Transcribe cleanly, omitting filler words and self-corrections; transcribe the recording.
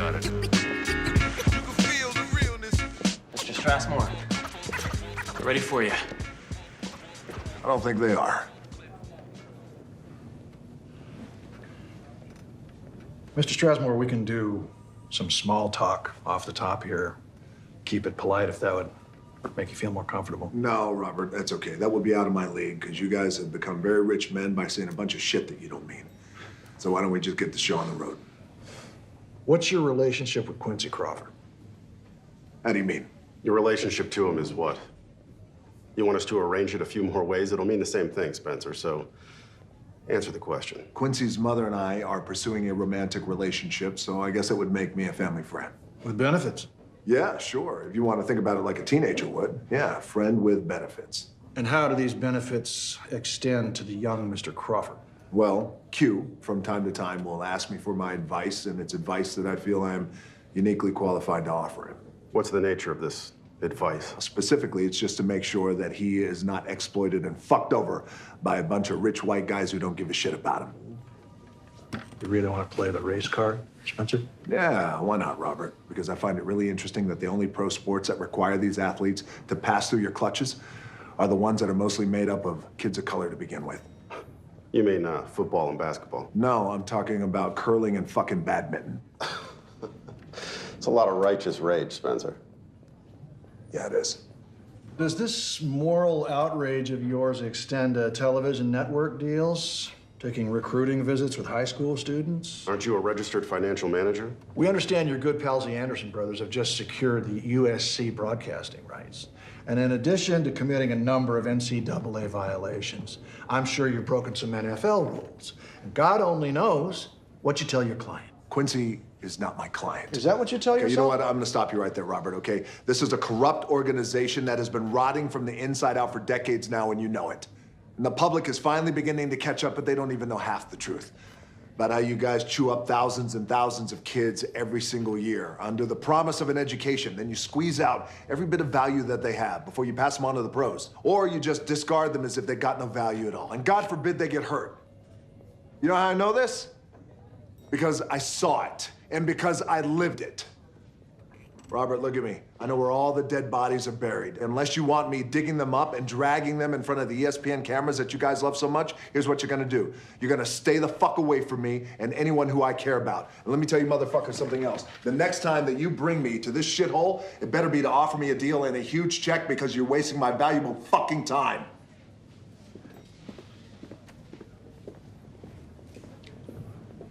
got it. Mr. Strassmore, we're ready for you. I don't think they are. Mr. Strassmore, we can do some small talk off the top here. Keep it polite if that would make you feel more comfortable. No, Robert, that's okay. That would be out of my league because you guys have become very rich men by saying a bunch of shit that you don't mean. So why don't we just get the show on the road? What's your relationship with Quincy Crawford? How do you mean? Your relationship to him is what? You want us to arrange it a few more ways? It'll mean the same thing, Spencer, so answer the question. Quincy's mother and I are pursuing a romantic relationship, so I guess it would make me a family friend. With benefits. Yeah, sure. If you want to think about it like a teenager would. Yeah, friend with benefits. And how do these benefits extend to the young Mr. Crawford? Well, Q, from time to time, will ask me for my advice, and it's advice that I feel I'm uniquely qualified to offer him. What's the nature of this advice? Specifically, it's just to make sure that he is not exploited and fucked over by a bunch of rich white guys who don't give a shit about him. You really want to play the race card, Spencer? Yeah, why not, Robert? Because I find it really interesting that the only pro sports that require these athletes to pass through your clutches are the ones that are mostly made up of kids of color to begin with. You mean football and basketball? No, I'm talking about curling and fucking badminton. It's a lot of righteous rage, Spencer. Yeah, it is. Does this moral outrage of yours extend to television network deals? Taking recruiting visits with high school students? Aren't you a registered financial manager? We understand your good pals, the Anderson brothers, have just secured the USC broadcasting rights. And in addition to committing a number of NCAA violations, I'm sure you've broken some NFL rules. And God only knows what you tell your client. Quincy is not my client. Is that what you tell yourself? You know what? I'm gonna stop you right there, Robert, okay? This is a corrupt organization that has been rotting from the inside out for decades now, and you know it. And the public is finally beginning to catch up, but they don't even know half the truth about how you guys chew up thousands and thousands of kids every single year under the promise of an education. Then you squeeze out every bit of value that they have before you pass them on to the pros. Or you just discard them as if they got no value at all. And God forbid they get hurt. You know how I know this? Because I saw it, and because I lived it. Robert, look at me. I know where all the dead bodies are buried. Unless you want me digging them up and dragging them in front of the ESPN cameras that you guys love so much, here's what you're gonna do. You're gonna stay the fuck away from me and anyone who I care about. And let me tell you, motherfucker, something else. The next time that you bring me to this shithole, it better be to offer me a deal and a huge check because you're wasting my valuable fucking time.